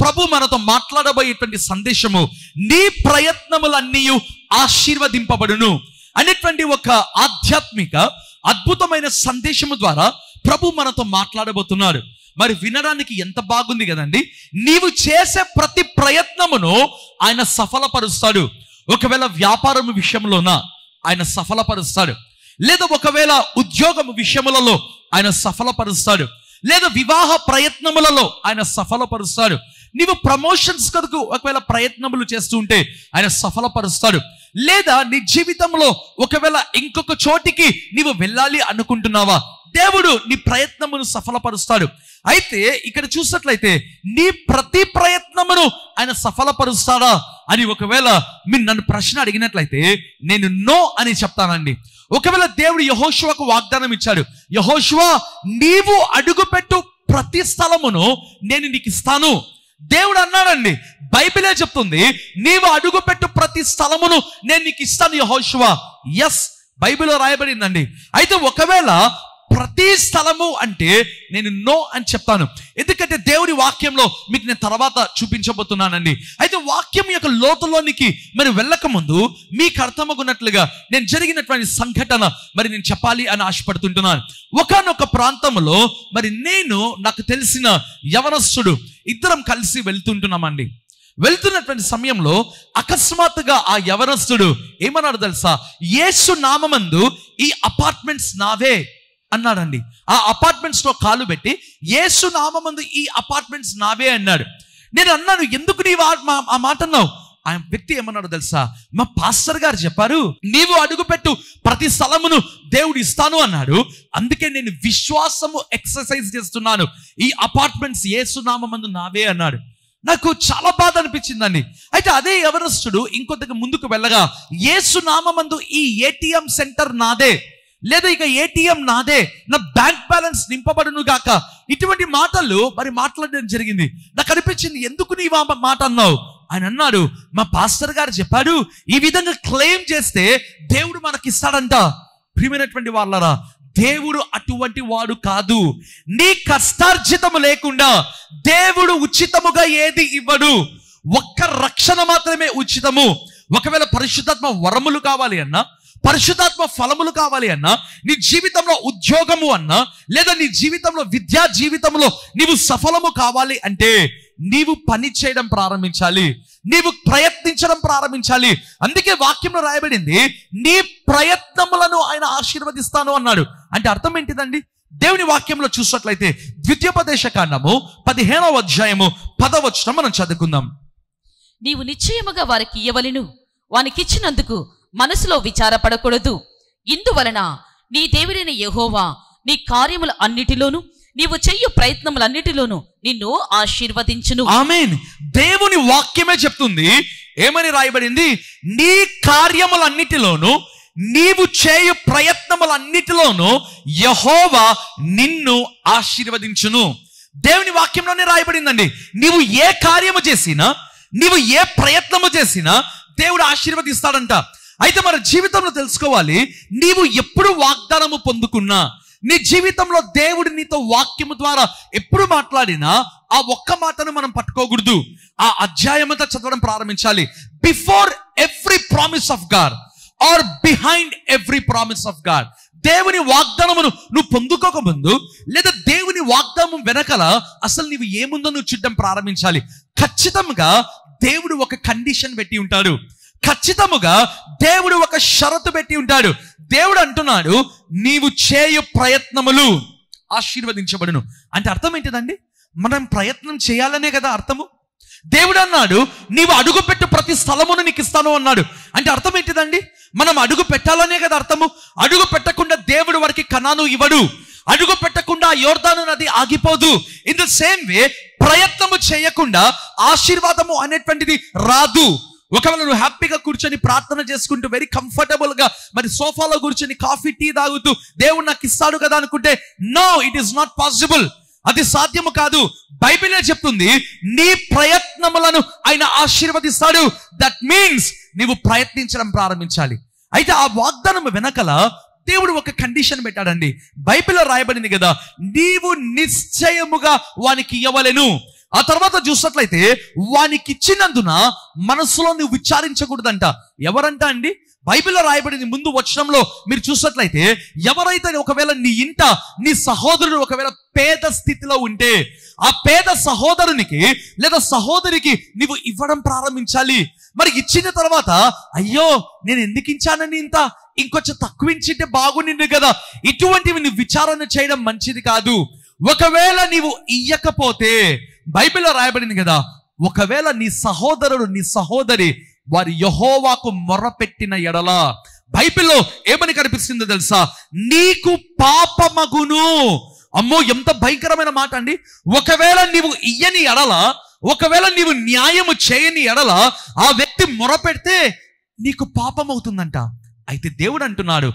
ప్రభు మనతో మాట్లాడబోయేటువంటి సందేశము నీ ప్రయత్నములన్నీ ఆశీర్వదింపబడును అనేటువంటి ఒక ఆధ్యాత్మిక అద్భుతమైన సందేశము ద్వారా ప్రభు మనతో మాట్లాడబోతున్నాడు. మరి వినడానికి ఎంత బాగుంది కదండి. నీవు చేసే ప్రతి ప్రయత్నమును ఆయన సఫలపరుస్తాడు. ఒకవేళ వ్యాపారం విషయంలోన ఆయన సఫలపరుస్తాడు, లేదా ఒకవేళ ఉద్యోగం విషయములలో ఆయన సఫలపరుస్తాడు, లేదా వివాహ ప్రయత్నములలో ఆయన సఫలపరుస్తాడు. నీవు ప్రమోషన్స్ కొరకు ఒకవేళ ప్రయత్నములు చేస్తూ ఉంటే ఆయన సఫలపరుస్తాడు, లేదా నీ జీవితంలో ఒకవేళ ఇంకొక చోటికి నీవు వెళ్ళాలి అనుకుంటున్నావా, దేవుడు నీ ప్రయత్నమును సఫలపరుస్తాడు. అయితే ఇక్కడ చూసినట్లయితే నీ ప్రతి ప్రయత్నమును ఆయన సఫలపరుస్తాడా అని ఒకవేళ మీరు నన్ను ప్రశ్న అడిగినట్లయితే నేను నో అని చెప్తానండి. ఒకవేళ దేవుడు యెహోషువకు వాగ్దానం ఇచ్చాడు, యెహోషువ నీవు అడుగుపెట్టు ప్రతి స్థలమును నేను నీకు ఇస్తాను. దేవుడు అన్నాడండి, బైబిలే చెప్తుంది, నీవు అడుగుపెట్టు ప్రతి స్థలమును నేను నీకు ఇస్తాను యెహోషువ. ఎస్, బైబిల్లో రాయబడిందండి. అయితే ఒకవేళ ప్రతి స్థలము అంటే నేను నో అని చెప్తాను, ఎందుకంటే దేవుడి వాక్యంలో మీకు నేను తర్వాత చూపించబోతున్నానండి. అయితే వాక్యం యొక్క లోతులోనికి మరి వెళ్ళక ముందు మీకు అర్థమగున్నట్లుగా నేను జరిగినటువంటి సంఘటన మరి నేను చెప్పాలి అని ఆశపడుతుంటున్నాను. ఒకానొక ప్రాంతంలో మరి నాకు తెలిసిన యవనస్తుడు ఇద్దరం కలిసి వెళ్తుంటున్నామండి. వెళ్తున్నటువంటి సమయంలో అకస్మాత్తుగా ఆ యవనస్తుడు ఏమన్నాడు తెలుసా, యేసు నామమందు ఈ అపార్ట్మెంట్స్ నావే అన్నాడండి. ఆ అపార్ట్మెంట్స్ లో కాలు పెట్టి యేసు నామమందు ఈ అపార్ట్మెంట్స్ నావే అన్నాడు. నేను అన్నాను, ఎందుకు నీవు ఆ మాట అన్నావు? ఆ వ్యక్తి ఏమన్నాడు తెలుసా, మా పాస్టర్ గారు చెప్పారు నీవు అడుగుపెట్టు ప్రతి స్థలమును దేవుడు ఇస్తాను అన్నాడు, అందుకే నేను విశ్వాసము ఎక్సర్సైజ్ చేస్తున్నాను, ఈ అపార్ట్మెంట్స్ యేసు నామమందు నావే అన్నాడు. నాకు చాలా బాధ అనిపించిందండి. అయితే అదే యవనస్తుడు ఇంకొంతకు ముందుకు వెళ్ళగా యేసు నామమందు ఈ ఏటీఎం సెంటర్ నాదే, లేదా ఇక ఏటీఎం నాదే, నా బ్యాంక్ బ్యాలెన్స్ నింపబడును గాక, ఇటువంటి మాటలు మరి మాట్లాడడం జరిగింది. నాకు అనిపించింది, ఎందుకు నీవు ఆ మాట అన్నావు? ఆయన అన్నాడు, మా పాస్టర్ గారు చెప్పాడు ఈ విధంగా క్లెయిమ్ చేస్తే దేవుడు మనకి ఇస్తాడంట. ప్రియమైనటువంటి వాళ్ళరా, దేవుడు అటువంటి వాడు కాదు. నీ కష్టార్జితము లేకుండా దేవుడు ఉచితముగా ఏది ఇవ్వడు. ఒక్క రక్షణ మాత్రమే ఉచితము. ఒకవేళ పరిశుద్ధాత్మ వరములు కావాలి అన్నా, పరిశుద్ధాత్మ ఫలములు కావాలి అన్నా, నీ జీవితంలో ఉద్యోగము అన్నా, లేదా నీ జీవితంలో విద్యా జీవితంలో నీవు సఫలము కావాలి అంటే నీవు పని చేయడం ప్రారంభించాలి, నీవు ప్రయత్నించడం ప్రారంభించాలి. అందుకే వాక్యంలో రాయబడింది, నీ ప్రయత్నములను ఆయన ఆశీర్వదిస్తాను అన్నాడు. అంటే అర్థం ఏంటిదండి? దేవుని వాక్యంలో చూసినట్లయితే ద్వితీయోపదేశ కాండము 15వ అధ్యాయము 10వ వచనం మనం చదువుకుందాం. నీవు నిశ్చయముగా వారికి ఇయ్యవలెను, వానికిచ్చినందుకు మనసులో విచారపడకూడదు. ఇందువలన నీ దేవుడైన యెహోవా నీ కార్యముల అన్నిటిలోను నీవు చెయ్యు ప్రయత్నములన్నిటిలోను నిన్ను ఆశీర్వదించును. ఆమేన్. దేవుని వాక్యమే చెప్తుంది, ఏమని రాయబడింది? నీ కార్యములన్నిటిలోను నీవు చేయు ప్రయత్నములన్నిటిలోను యెహోవా నిన్ను ఆశీర్వదించును. దేవుని వాక్యంలోనే రాయబడిందండి. నీవు ఏ కార్యము చేసినా, నీవు ఏ ప్రయత్నము చేసినా దేవుడు ఆశీర్వదిస్తాడంట. అయితే మన జీవితంలో తెలుసుకోవాలి, నీవు ఎప్పుడు వాగ్దానము పొందుకున్నా, నీ జీవితంలో దేవుడు నీతో వాక్యము ద్వారా ఎప్పుడు మాట్లాడినా ఆ ఒక్క మాటను మనం పట్టుకోకూడదు. ఆ అధ్యాయమంతా చదవడం ప్రారంభించాలి. Before every promise of God or behind every promise of God. దేవుని వాగ్దానమును నువ్వు పొందుకోక ముందు, లేదా దేవుని వాగ్దానం వెనకల అసలు నీవు ఏముందో నువ్వు చూడడం ప్రారంభించాలి. ఖచ్చితంగా దేవుడు ఒక కండిషన్ పెట్టి ఉంటాడు, ఖచ్చితముగా దేవుడు ఒక షరతు పెట్టి ఉంటాడు. దేవుడు అంటున్నాడు, నీవు చేయు ప్రయత్నములు ఆశీర్వదించబడును. అంటే అర్థం ఏంటిదండి? మనం ప్రయత్నం చేయాలనే కదా అర్థము. దేవుడు అన్నాడు, నీవు అడుగుపెట్టు ప్రతి స్థలమును నీకు ఇస్తాను అన్నాడు. అంటే అర్థం ఏంటిదండి? మనం అడుగు పెట్టాలనే కదా అర్థము. అడుగు పెట్టకుండా దేవుడు వారికి కనాను ఇవ్వడు, అడుగు పెట్టకుండా యోర్దాను నది ఆగిపోదు. ఇన్ ద సేమ్ వే ప్రయత్నము చేయకుండా ఆశీర్వాదము అనేటువంటిది రాదు. ఒకవేళ నువ్వు హ్యాపీగా కూర్చొని ప్రార్థన చేసుకుంటూ వెరీ కంఫర్టబుల్ గా మరి సోఫాలో కూర్చొని కాఫీ టీ తాగుతూ దేవుడు నాకు ఇస్తాడు కదా అనుకుంటే, no, it is not possible. అది సాధ్యము కాదు. బైబిలే చెప్తుంది, నీ ప్రయత్నములను ఆయన ఆశీర్వదిస్తాడు. దట్ మీన్స్ నీవు ప్రయత్నించడం ప్రారంభించాలి. అయితే ఆ వాగ్దానం వెనకల దేవుడు ఒక కండిషన్ పెట్టాడండి. బైబిల్లో రాయబడింది కదా, నీవు నిశ్చయముగా వానికి ఇవ్వలేను. ఆ తర్వాత చూసినట్లయితే వానికి ఇచ్చినందున మనసులో నువ్వు విచారించకూడదంట. ఎవరంట అండి? బైబిల్లో రాయబడింది ముందు వచనంలో మీరు చూసినట్లయితే, ఎవరైతే ఒకవేళ నీ ఇంట నీ సహోదరుడు ఒకవేళ పేద స్థితిలో ఉంటే ఆ పేద సహోదరునికి లేదా సహోదరికి నువ్వు ఇవ్వడం ప్రారంభించాలి. మరి ఇచ్చిన తర్వాత అయ్యో నేను ఎందుకు ఇచ్చానని ఇంత, ఇంకొంచెం తక్కువ ఇచ్చింటే బాగుండింది కదా, ఇటువంటివి నువ్వు విచారణ చేయడం మంచిది కాదు. ఒకవేళ నీవు ఇయ్యకపోతే బైబిల్లో రాయబడింది కదా, ఒకవేళ నీ సహోదరుడు నీ సహోదరి వారి యెహోవాకు మొర్రపెట్టిన ఎడల బైబిల్లో ఏమని కనిపిస్తుందో తెలుసా? నీకు పాపమగును. అమ్మో, ఎంత భయంకరమైన మాట అండి. ఒకవేళ నీవు ఇయ్యని ఎడల, ఒకవేళ నీవు న్యాయము చేయని ఎడల ఆ వ్యక్తి మొరపెడితే నీకు పాపం అవుతుందంట. అయితే దేవుడు అంటున్నాడు,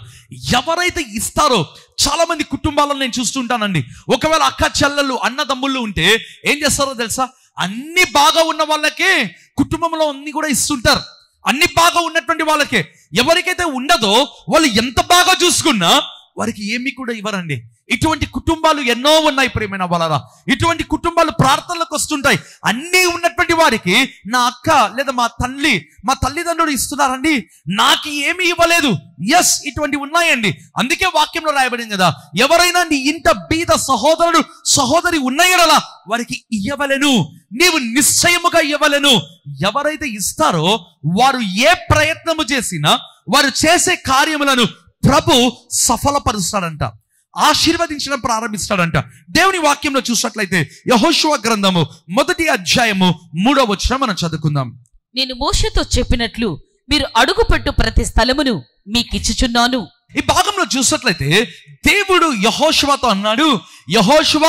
ఎవరైతే ఇస్తారో, చాలా మంది కుటుంబాలను నేను చూస్తుంటానండి, ఒకవేళ అక్క చెల్లెళ్ళు అన్నదమ్ముళ్ళు ఉంటే ఏం చేస్తారో తెలుసా? అన్ని బాగా ఉన్న వాళ్ళకే కుటుంబంలో అన్ని కూడా ఇస్తుంటారు. అన్ని బాగా ఉన్నటువంటి వాళ్ళకే. ఎవరికైతే ఉండదో వాళ్ళు ఎంత బాగా చూసుకున్నా వారికి ఏమీ కూడా ఇవ్వరండి. ఇటువంటి కుటుంబాలు ఎన్నో ఉన్నాయి ప్రియమైన వాళ్ళరా. ఇటువంటి కుటుంబాలు ప్రార్థనలకు వస్తుంటాయి. అన్నీ ఉన్నటువంటి వారికి నా అక్క లేదా మా తల్లిదండ్రులు ఇస్తున్నారండి, నాకు ఏమీ ఇవ్వలేదు. ఎస్, ఇటువంటివి ఉన్నాయండి. అందుకే వాక్యంలో రాయబడింది కదా, ఎవరైనా నీ ఇంట బీద సహోదరుడు సహోదరి ఉన్నాయడలా వారికి ఇయ్యవలెను, నీవు నిశ్చయముగా ఇవ్వలేను. ఎవరైతే ఇస్తారో వారు ఏ ప్రయత్నము చేసినా వారు చేసే కార్యములను ప్రభు సఫలపరుస్తాడంట, ఆశీర్వదించడం ప్రారంభిస్తాడంట. దేవుని వాక్యంలో చూసినట్లయితే యెహోషువ గ్రంథము 1వ అధ్యాయము 3వ వచనం మనం చదువుకుందాం. నేను మోషేతో చెప్పినట్లు మీరు అడుగుపెట్టు ప్రతి స్థలమును మీకిచ్చుచున్నాను. ఈ భాగంలో చూసినట్లయితే దేవుడు యెహోషువతో అన్నాడు, యెహోషువ,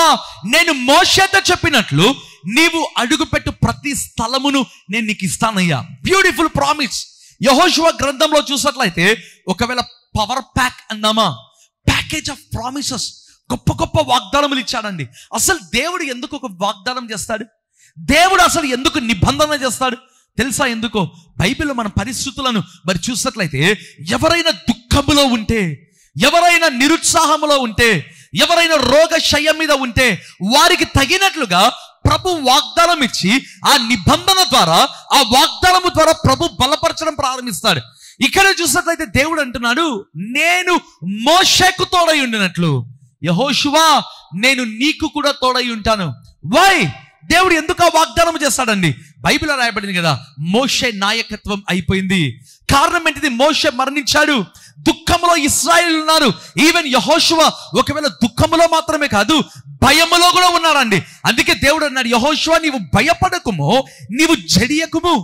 నేను మోషేతో చెప్పినట్లు నీవు అడుగుపెట్టు ప్రతి స్థలమును నేను నీకు ఇస్తానయ్యా. Beautiful promise. యెహోషువ గ్రంథంలో చూసినట్లయితే ఒకవేళ పవర్ ప్యాక్ అన్నామా, ప్యాకేజ్ ఆఫ్ ప్రామిసెస్, గొప్ప గొప్ప వాగ్దానములు ఇచ్చాడండి. అసలు దేవుడు ఎందుకు ఒక వాగ్దానం చేస్తాడు? దేవుడు అసలు ఎందుకు నిబంధన చేస్తాడు తెలుసా? ఎందుకో బైబిల్లో మన పరిస్థితులను మరి చూసినట్లయితే, ఎవరైనా దుఃఖములో ఉంటే, ఎవరైనా నిరుత్సాహములో ఉంటే, ఎవరైనా రోగశయ్య మీద ఉంటే వారికి తగినట్లుగా ప్రభు వాగ్దానం ఇచ్చి ఆ నిబంధన ద్వారా, ఆ వాగ్దానము ద్వారా ప్రభు బలపరచడం ప్రారంభిస్తాడు. ఇక్కడ చూసినట్లయితే దేవుడు అంటున్నాడు, నేను మోషేకు తోడై ఉండినట్లు యెహోషువా నేను నీకు కూడా తోడై ఉంటాను. వై? దేవుడు ఎందుకు ఆ వాగ్దానం చేస్తాడండి? బైబిల్లో రాయబడింది కదా, మోషే నాయకత్వం అయిపోయింది. కారణం ఏంటిది? మోషే మరణించాడు. దుఃఖంలో ఇశ్రాయేలు ఉన్నారు. ఈవెన్ యెహోషువ ఒకవేళ దుఃఖంలో మాత్రమే కాదు, భయములో కూడా ఉన్నారండి. అందుకే దేవుడు అన్నాడు, యెహోషువ నీవు భయపడకుము, నీవు జడియకుము.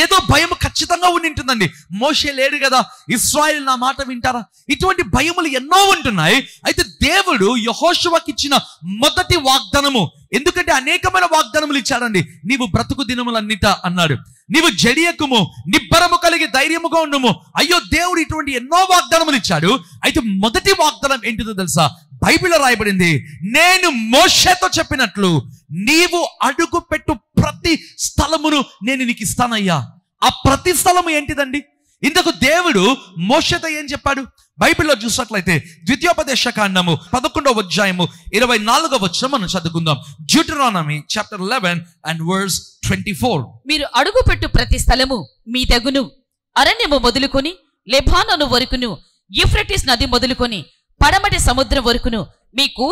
ఏదో భయం ఖచ్చితంగా ఉంటుందండి. మోషే లేడు కదా, ఇశ్రాయేలు నా మాట వింటారా? ఇటువంటి భయములు ఎన్నో ఉంటున్నాయి. అయితే దేవుడు యెహోషువకి ఇచ్చిన మొదటి వాగ్దానము, ఎందుకంటే అనేకమైన వాగ్దానములు ఇచ్చాడండి. నీవు బ్రతుకు దినములన్నిట అన్నాడు, నీవు జడియకుము, నిబ్బరము కలిగి ధైర్యముగా ఉండుము. అయ్యో, దేవుడు ఇటువంటి ఎన్నో వాగ్దానములు ఇచ్చాడు. అయితే మొదటి వాగ్దానం ఏంటిదో తెలుసా? బైబిల్లో రాయబడింది, నేను మోషేతో చెప్పినట్లు నీవు అడుగు పెట్టు ప్రతి స్థలమును నేను నీకు ఇస్తానయ్యా. ఆ ప్రతి స్థలము ఏంటిదండి? ఇందుకు దేవుడు మోషేతో ఏం చెప్పాడు? బైబిల్లో చూసినట్లయితే ద్వితీయోపదేశ కాండము 11వ అధ్యాయము 24వ వచనం మనం చదువుకుందాం. డ్యూటెరానమీ చాప్టర్ 11 and verse 24. మీరు అడుగుపెట్టు ప్రతి స్థలము మీ తెగును, అరణ్యము మొదలుకొని లెబానోను వరకును, యూఫ్రటీస్ నది మొదలుకొని పడమటి సముద్రం వరకును మీకు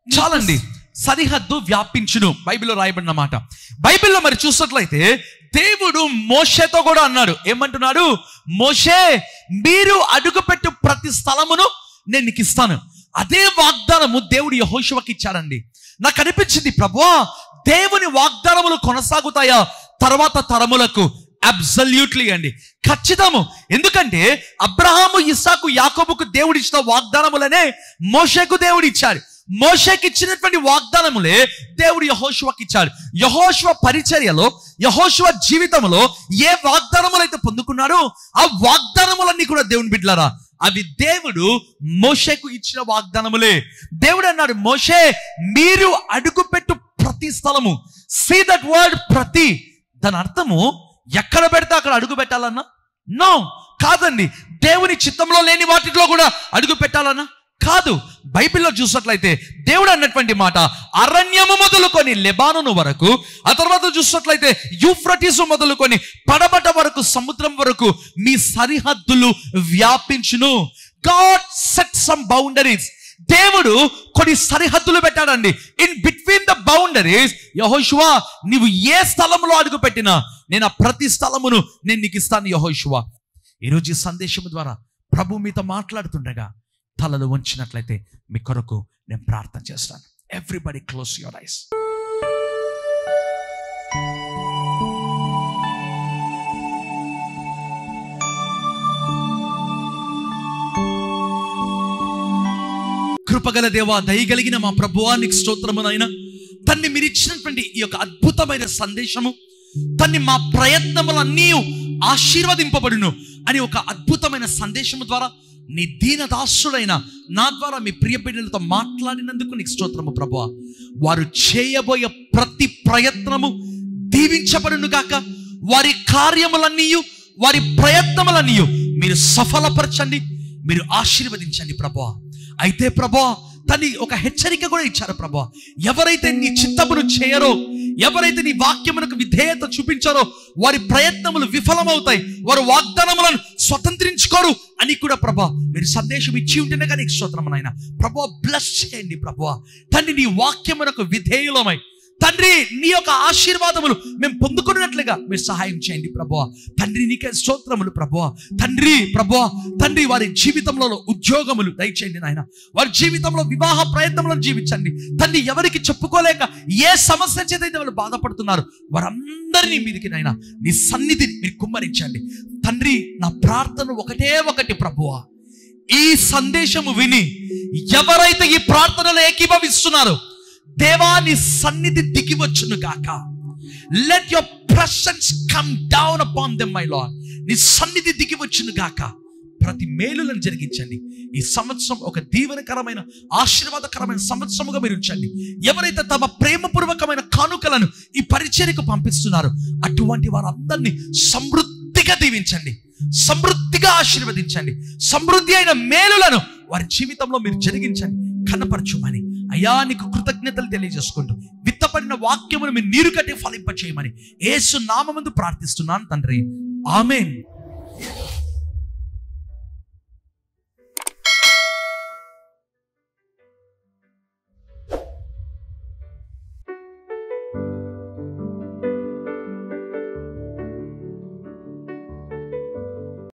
చాలండి, సరిహద్దు వ్యాపించును. బైబిల్లో రాయబడిన మాట. బైబిల్లో మరి చూసినట్లయితే దేవుడు మోషేతో కూడా అన్నాడు. ఏమంటున్నాడు? మోషే, మీరు అడుగుపెట్టు ప్రతి స్థలమును నేను నీకు ఇస్తాను. అదే వాగ్దానము దేవుడు యెహోషువకి ఇచ్చాడండి. నాకు అనిపించింది, ప్రభువా, దేవుని వాగ్దానములు కొనసాగుతాయా తర్వాత తరములకు? అబ్సల్యూట్లీ అండి, ఖచ్చితము. ఎందుకంటే అబ్రహాము, ఇస్సాకు, యాకోబుకు దేవుడు ఇచ్చిన వాగ్దానములనే మోషేకు దేవుడు ఇచ్చాడు. మోషేకి ఇచ్చినటువంటి వాగ్దానములే దేవుడు యెహోషువకి ఇచ్చాడు. యెహోషువ పరిచర్యలో, యెహోషువ జీవితంలో ఏ వాగ్దానములు అయితే పొందుకున్నాడో ఆ వాగ్దానములన్నీ కూడా దేవుని బిడ్డలారా, అవి దేవుడు మోషేకు ఇచ్చిన వాగ్దానములే. దేవుడు అన్నాడు, మోషే, మీరు అడుగుపెట్టు ప్రతి స్థలము. సీ దట్ వర్డ్ ప్రతి, దాని అర్థము ఎక్కడ పెడితే అక్కడ అడుగు పెట్టాలన్నా? నో, కాదండి. దేవుని చిత్తంలో లేని వాటిలో కూడా అడుగు పెట్టాలన్నా? కాదు. బైబిల్లో చూసినట్లయితే దేవుడు అన్నటువంటి మాట అరణ్యము మొదలుకొని లెబానోను వరకు, ఆ తర్వాత చూసినట్లయితే యూఫ్రటీసు మొదలుకొని పడమట వరకు, సముద్రం వరకు మీ సరిహద్దులు వ్యాపించును. God set some boundaries. దేవుడు కొన్ని సరిహద్దులు పెట్టాడండి. ఇన్ బిట్వీన్ ద బౌండరీస్ యెహోషువ నీవు ఏ స్థలంలో అడుగు పెట్టినా నేను ఆ ప్రతి స్థలమును నేను నీకు ఇస్తాను యెహోషువ. ఈరోజు ఈ సందేశం ద్వారా ప్రభు మీతో మాట్లాడుతుండగా తలలు వంచినట్లయితే మీ కొరకు నేను ప్రార్థన చేస్తాను. Everybody close your eyes. కృపగల దేవా, దయగలిగిన మా ప్రభువా, నీకు స్తోత్రమునైనా తండ్రి. మీరు ఇచ్చినటువంటి ఈ యొక్క అద్భుతమైన సందేశము తండ్రి, మా ప్రయత్నములన్నీ ఆశీర్వదింపబడును అని ఒక అద్భుతమైన సందేశము ద్వారా నీ దీనదాసుడైన నా ద్వారా మీ ప్రియ బిడ్డలతో మాట్లాడినందుకు నీకు స్తోత్రము ప్రభువా. వారు చేయబోయే ప్రతి ప్రయత్నము దీవించబడును గాక. వారి కార్యములన్నీ, వారి ప్రయత్నములన్నీ మీరు సఫలపరచండి, మీరు ఆశీర్వదించండి ప్రభువా. అయితే ప్రభువా తని ఒక హెచ్చరిక కూడా ఇచ్చారు ప్రభువా. ఎవరైతే నీ చిత్తమును చేయరో, ఎవరైతే నీ వాక్యమునకు విధేయత చూపించారో వారి ప్రయత్నములు విఫలమవుతాయి, వారు వాగ్దానములను స్వతంత్రించుకోరు అని కూడా ప్రభువా మీరు సందేశం ఇచ్చి ఉంటేనే కానీ స్తోత్రం నాయన. ప్రభువా బ్లెస్ చేయండి ప్రభువా. తండ్రి నీ వాక్యమునకు విధేయులమై తండ్రి నీ యొక్క ఆశీర్వాదములు మేము పొందుకున్నట్లుగా మీరు సహాయం చేయండి ప్రభువా. తండ్రి నీకే స్తోత్రములు ప్రభువా. తండ్రి ప్రభువా తండ్రి వారి జీవితంలో ఉద్యోగములు దయచేయండి నాయన. వారి జీవితంలో వివాహ ప్రయత్నములను జీవించండి తండ్రి. ఎవరికి చెప్పుకోలేక ఏ సమస్య చేతైతే వాళ్ళు బాధపడుతున్నారు వారందరినీ మీదికి నాయన నీ సన్నిధి మీరు కుమ్మరించండి తండ్రి. నా ప్రార్థన ఒకటి ప్రభువా, ఈ సందేశము విని ఎవరైతే ఈ ప్రార్థనలో ఏకీభవిస్తున్నారో దేవా నీ సన్నిధి దిగి వచ్చును గాక. Let your presence come down upon them my lord. నీ సన్నిధి దిగి వచ్చును గాక. ప్రతి మేలులను జరిగించండి. ఈ సంవత్సరం ఒక దీవెనకరమైన ఆశీర్వాదకరమైన సంవత్సరముగా మీరు ఉంచండి. ఎవరైతే తమ ప్రేమపూర్వకమైన కానుకలను ఈ పరిచర్యకు పంపిస్తున్నారో అటువంటి వారందరినీ సమృద్ధిగా దీవించండి, సమృద్ధిగా ఆశీర్వదించండి. సమృద్ధి అయిన మేలులను వారి జీవితంలో మీరు జరిగించండి, కనపరచుమని అయ్యా నీకు కృతజ్ఞతలు తెలియజేసుకుంటూ విత్తపడిన వాక్యమును మీరు నీరు కట్టి ఫలింప చేయమని యేసు నామమున ప్రార్థిస్తున్నాను తండ్రి. ఆమేన్.